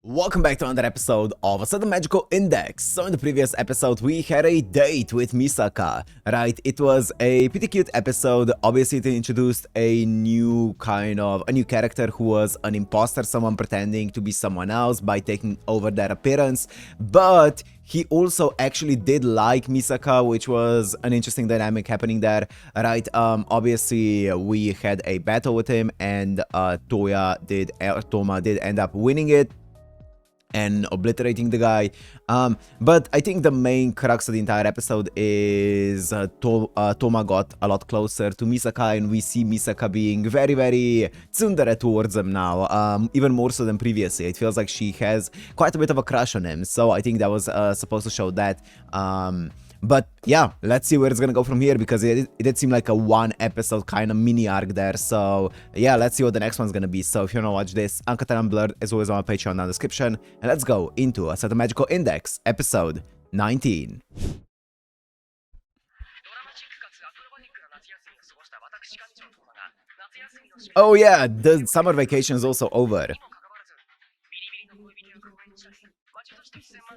Welcome back to another episode of A Magical Index. So in the previous episode we had a date with Misaka, right? It was a pretty cute episode. Obviously it introduced a new character who was an imposter, someone pretending to be someone else by taking over their appearance, but he also actually did like Misaka, which was an interesting dynamic happening there, right? Obviously we had a battle with him and Toma did end up winning it and obliterating the guy. But I think the main crux of the entire episode is Toma got a lot closer to Misaka, and we see Misaka being very, very tsundere towards him now, even more so than previously. It feels like she has quite a bit of a crush on him, so I think that was supposed to show that. But yeah, let's see where it's gonna go from here, because it did seem like a one episode kind of mini arc there. So yeah, let's see what the next one's gonna be. So if you wanna watch this uncut and unblurred, as always, on my Patreon down in the description. And let's go into A Set of Magical Index, episode 19. Oh yeah, the summer vacation is also over.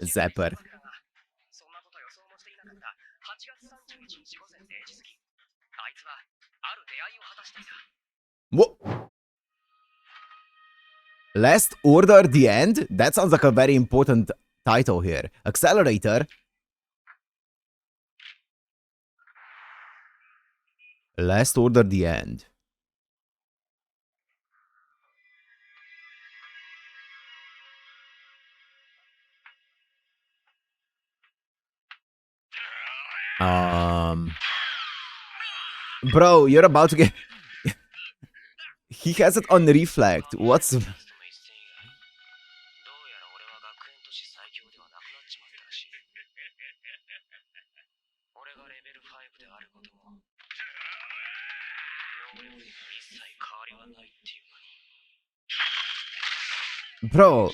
Zapper. What? Last Order, the End? That sounds like a very important title here. Accelerator. Last Order, the End. Bro, you're about to get... He has it on reflect. What's... Bro.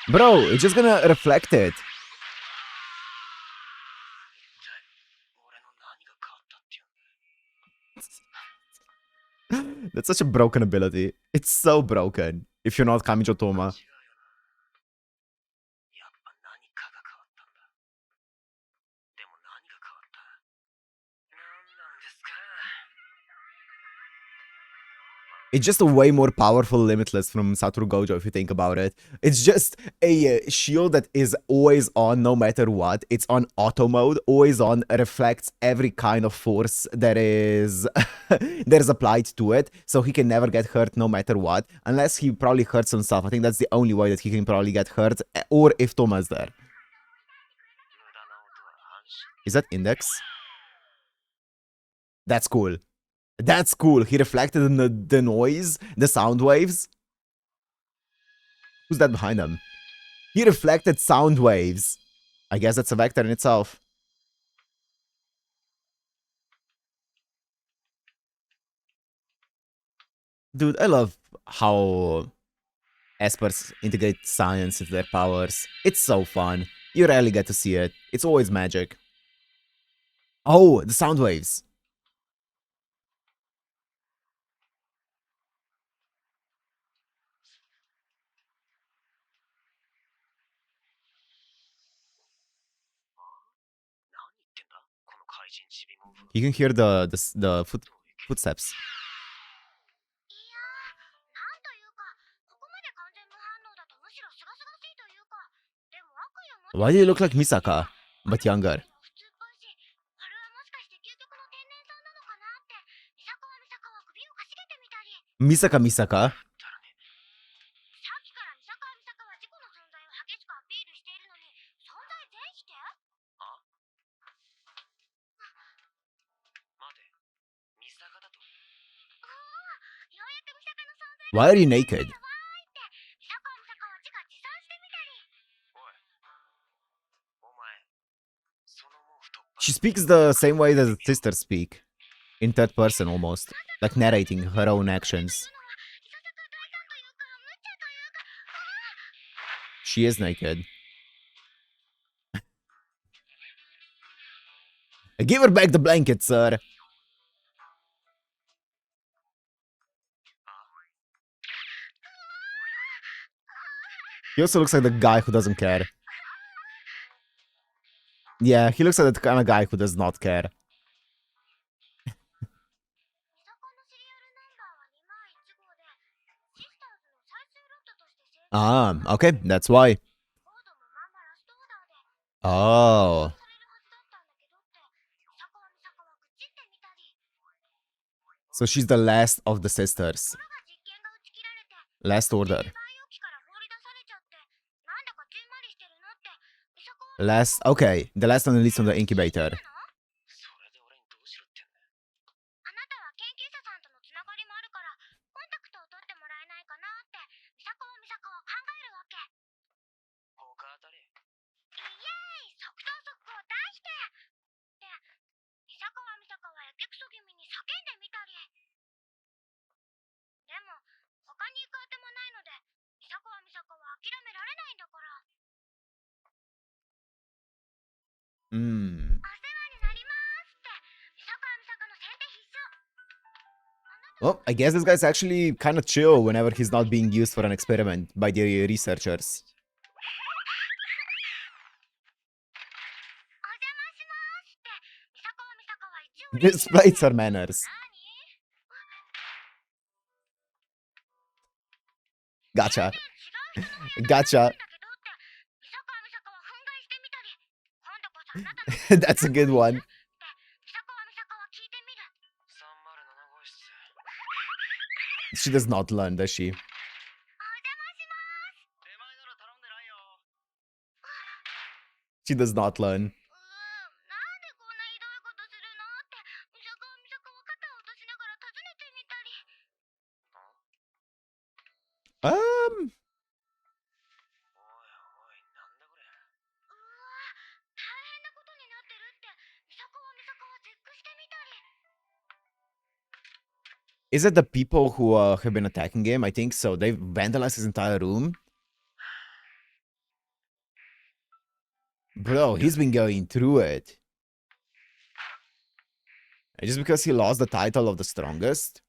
Bro, it's just gonna reflect it. That's such a broken ability. It's so broken. If you're not Kamijo Toma. It's just a way more powerful Limitless from Satoru Gojo, if you think about it. It's just a shield that is always on no matter what. It's on auto mode, always on, reflects every kind of force that is applied to it, so he can never get hurt no matter what, unless he probably hurts himself. I think that's the only way that he can probably get hurt, or if Toma's there. Is that Index? That's cool. That's cool. He reflected in the noise, the sound waves. Who's that behind him? He reflected sound waves. I guess that's a vector in itself. Dude, I love how experts integrate science into their powers. It's so fun. You rarely get to see it. It's always magic. Oh, the sound waves. You can hear the footsteps. Why do you look like Misaka, but younger? Misaka? Why are you naked? She speaks the same way that the sisters speak. In third person almost. Like narrating her own actions. She is naked. Give her back the blanket, sir. He also looks like the guy who doesn't care. Yeah, he looks like the kind of guy who does not care. Okay, that's why. Oh. So she's the last of the sisters. Last order. Last, okay, the last on the list on the incubator. Well, I guess this guy's actually kind of chill whenever he's not being used for an experiment by the researchers. Displays her manners. Gotcha. Gotcha. That's a good one. She does not learn, does she? She does not learn. Is it the people who have been attacking him? I think so. They've vandalized his entire room. Bro, he's been going through it. Just because he lost the title of the strongest?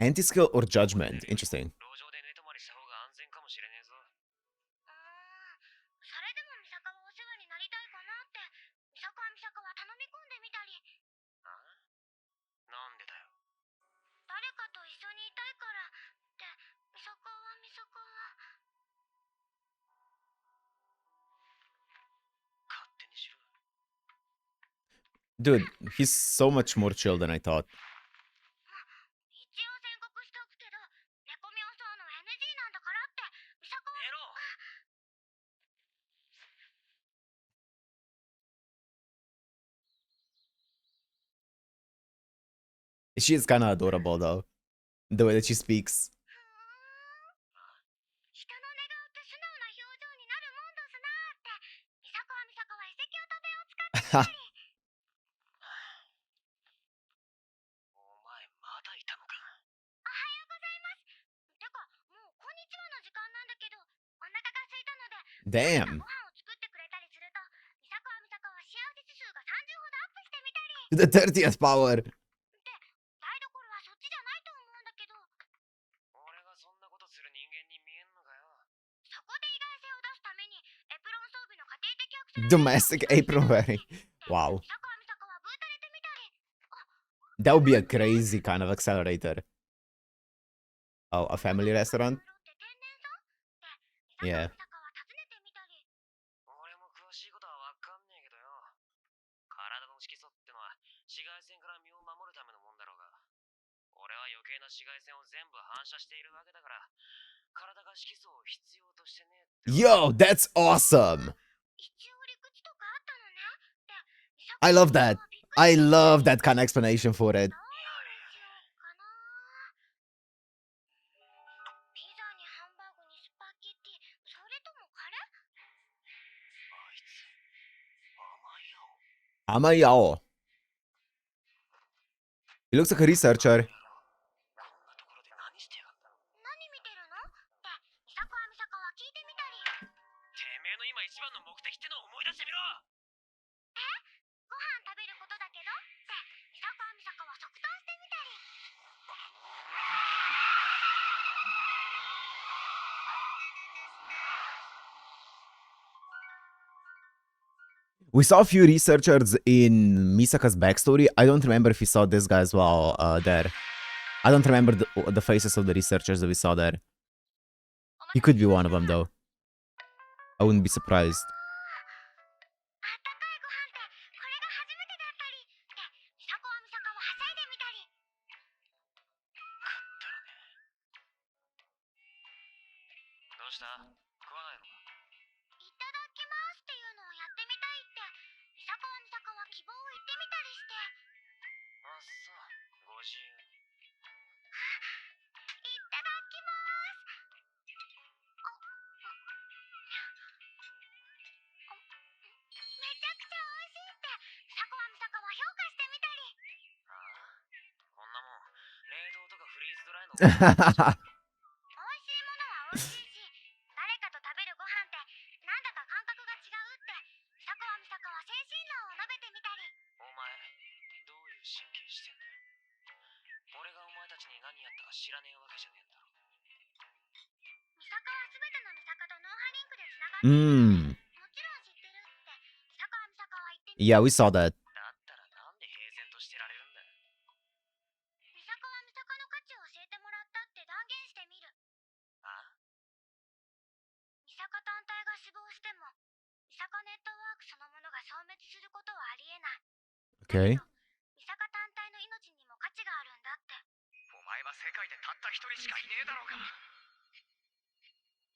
Anti-skill or judgment? Interesting. Dude, he's so much more chill than I thought. She is kind of adorable though, the way that she speaks. Damn. The 30th power. Domestic apron wearing. Wow. That would be a crazy kind of accelerator. Oh, a family restaurant? Yeah. Yo, that's awesome. I love that. I love that kind of explanation for it. Amayao. He looks like a researcher. We saw a few researchers in Misaka's backstory. I don't remember if we saw this guy as well there. I don't remember the faces of the researchers that we saw there. He could be one of them, though. I wouldn't be surprised. Yeah, we saw that. Okay.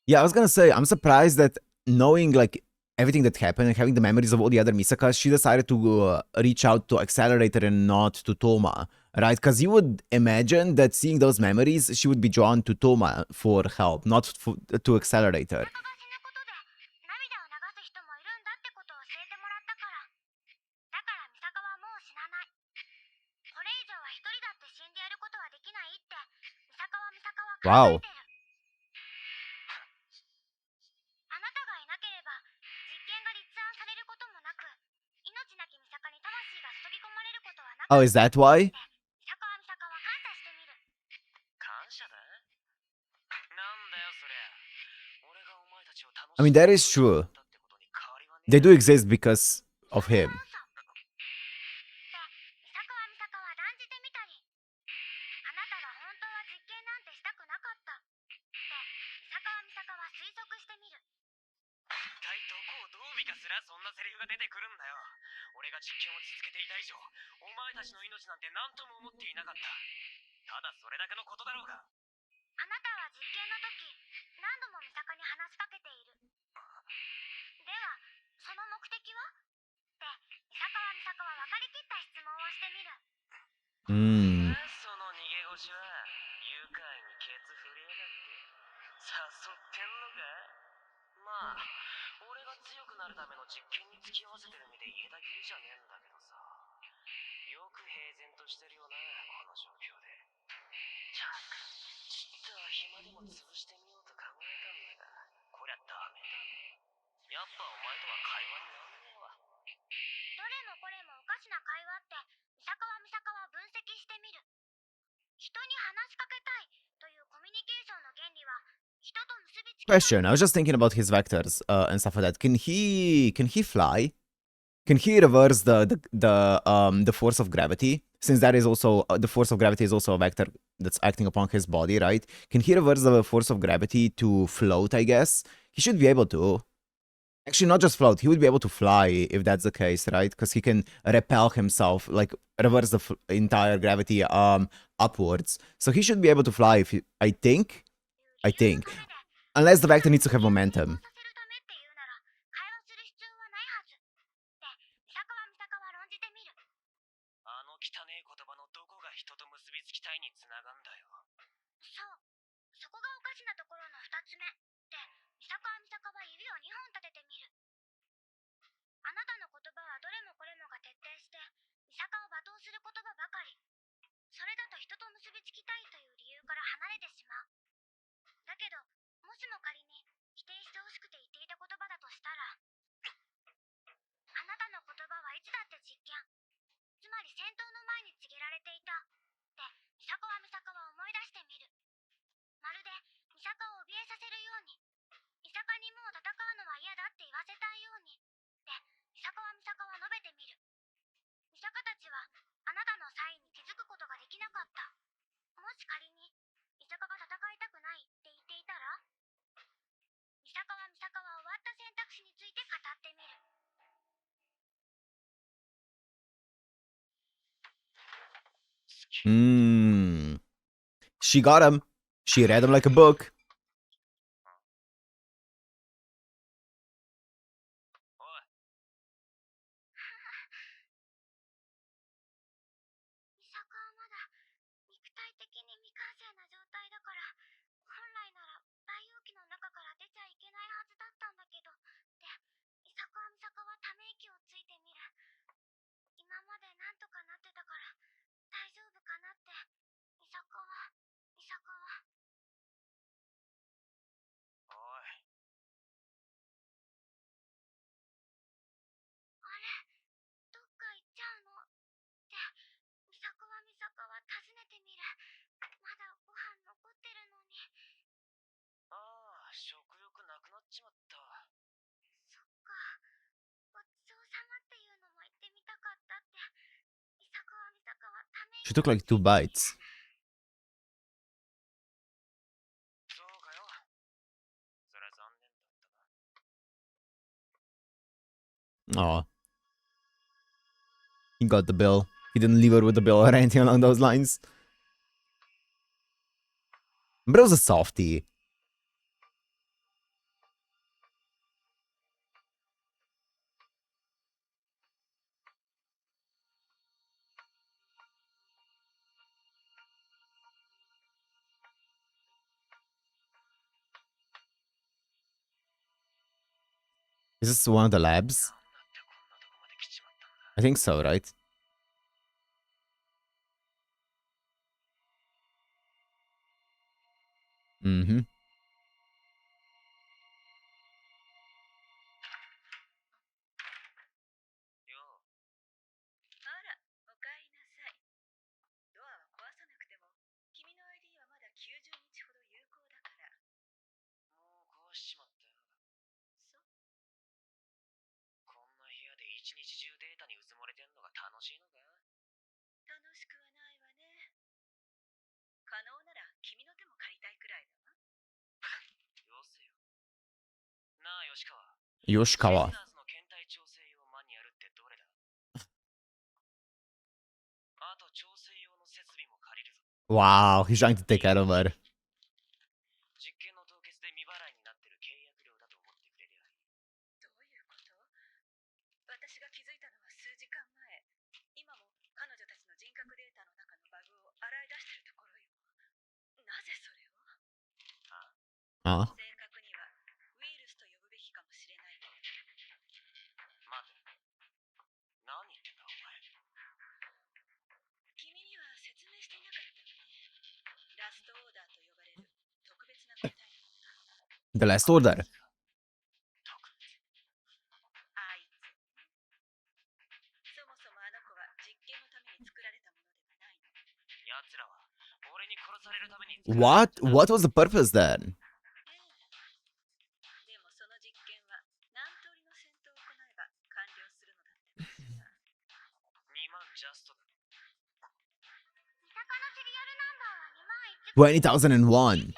Yeah, I was gonna say, I'm surprised that knowing like everything that happened and having the memories of all the other Misakas, she decided to reach out to Accelerator and not to Toma, right? Because you would imagine that seeing those memories, she would be drawn to Toma for help, not to Accelerator. Wow. Oh, is that why? I mean, that is true. They do exist because of him. Question. I was just thinking about his vectors and stuff like that. Can he fly? Can he reverse the force of gravity? Since that is also the force of gravity is also a vector that's acting upon his body, right? Can he reverse the force of gravity to float? I guess he should be able to. Actually, not just float. He would be able to fly if that's the case, right? Because he can repel himself, like reverse the entire gravity upwards. So he should be able to fly. If he, I think, unless the vector needs to have momentum. She got him. She read him like a book. 'She took like 2 bites. Aw. He got the bill. He didn't leave her with the bill or anything along those lines. But it was a softie. Is this one of the labs? I think so, right? Mm-hmm. Yoshikawa. Wow, he's trying to take care of her. Huh? The last order. What? What was the purpose then? $20,001.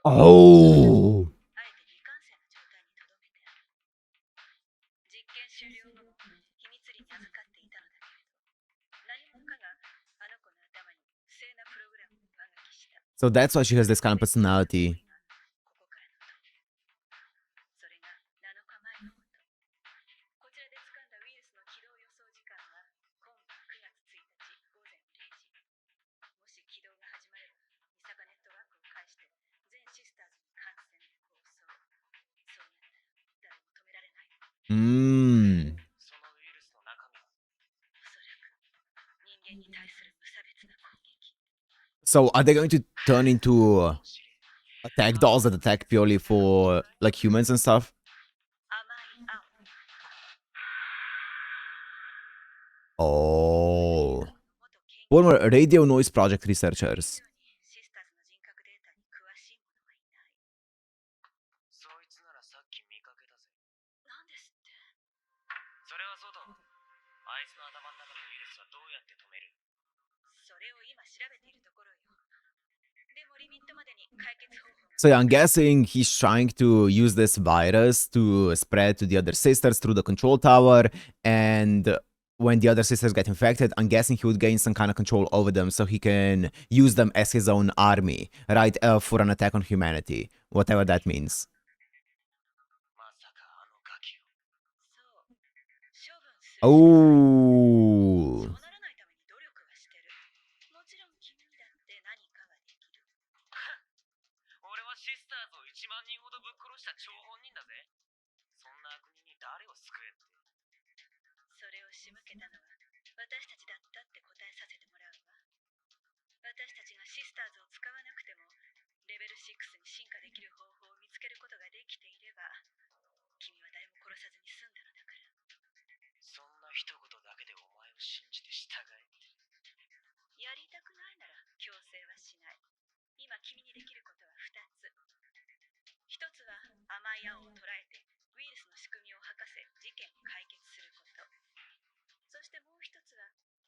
Oh. So that's why she has this kind of personality. Mm. So are they going to turn into attack dolls that attack purely for like humans and stuff? Oh. Former radio noise project researchers. So yeah, I'm guessing he's trying to use this virus to spread to the other sisters through the control tower, and when the other sisters get infected, I'm guessing he would gain some kind of control over them so he can use them as his own army, right, for an attack on humanity, whatever that means. Oh.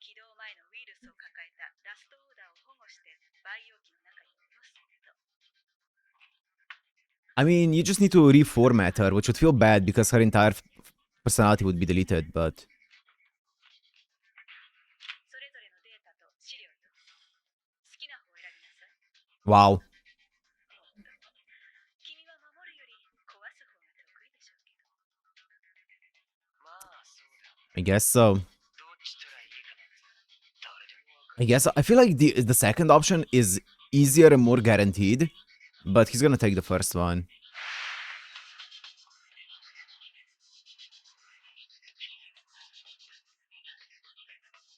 起動前のウイルスを抱えたラストオーダーを保護して培養機の中に落とすこと。 I mean, you just need to reformat her, which would feel bad because her entire personality would be deleted, but... Wow. I guess so. I feel like the second option is easier and more guaranteed, but he's gonna take the first one.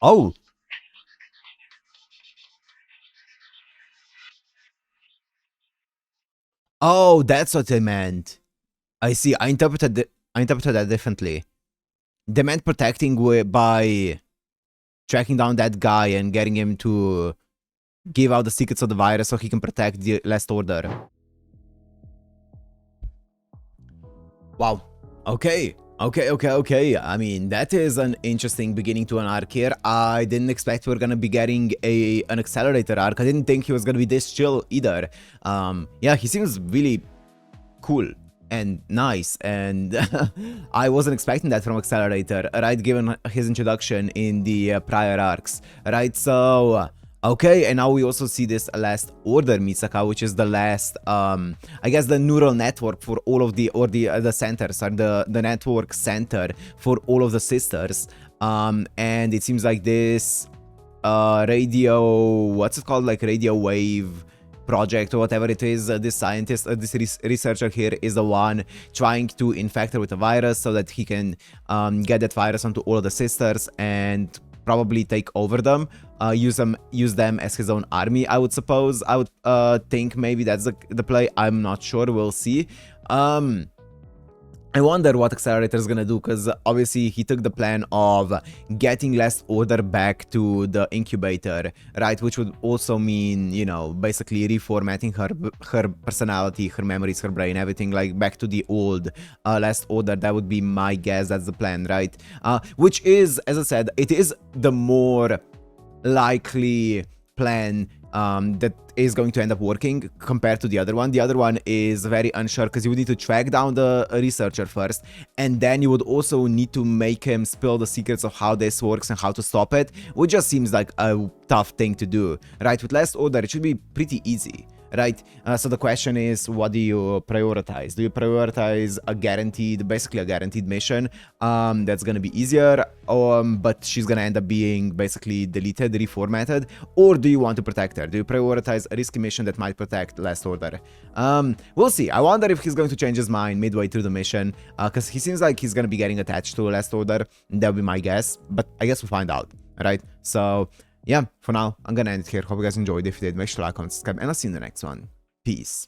Oh! Oh, that's what they meant. I see. I interpreted that differently. They meant protecting by tracking down that guy and getting him to give out the secrets of the virus so he can protect the Last Order. Wow. Okay. I mean, that is an interesting beginning to an arc here. I didn't expect we were gonna be getting an Accelerator arc. I didn't think he was gonna be this chill either. Yeah, he seems really cool and nice, and I wasn't expecting that from Accelerator, right, given his introduction in the prior arcs, right? So okay, and now we also see this Last Order Misaka, which is the last, I guess, the neural network for all of the centers, or the network center for all of the sisters, and it seems like this radio, what's it called, like radio wave project or whatever it is, this scientist, this researcher here is the one trying to infect her with a virus so that he can get that virus onto all of the sisters and probably take over them, use them as his own army, I would suppose. I would think maybe that's the play. I'm not sure, we'll see. I wonder what Accelerator is gonna do, because obviously he took the plan of getting Last Order back to the incubator, right? Which would also mean, you know, basically reformatting her personality, her memories, her brain, everything, like back to the old Last Order. That would be my guess. That's the plan, right? Which is, as I said, it is the more likely plan that is going to end up working compared to the other one. The other one is very unsure because you would need to track down the researcher first, and then you would also need to make him spill the secrets of how this works and how to stop it, which just seems like a tough thing to do, right? With Last Order, it should be pretty easy, right? So the question is, what do you prioritize? Do you prioritize basically a guaranteed mission that's gonna be easier, but she's gonna end up being basically deleted, reformatted, or do you want to protect her? Do you prioritize a risky mission that might protect Last Order? We'll see. I wonder if he's going to change his mind midway through the mission, because he seems like he's gonna be getting attached to Last Order. That would be my guess, but I guess we'll find out, right? So yeah, for now, I'm gonna end it here. Hope you guys enjoyed. If you did, make sure to like, comment, subscribe, and I'll see you in the next one. Peace.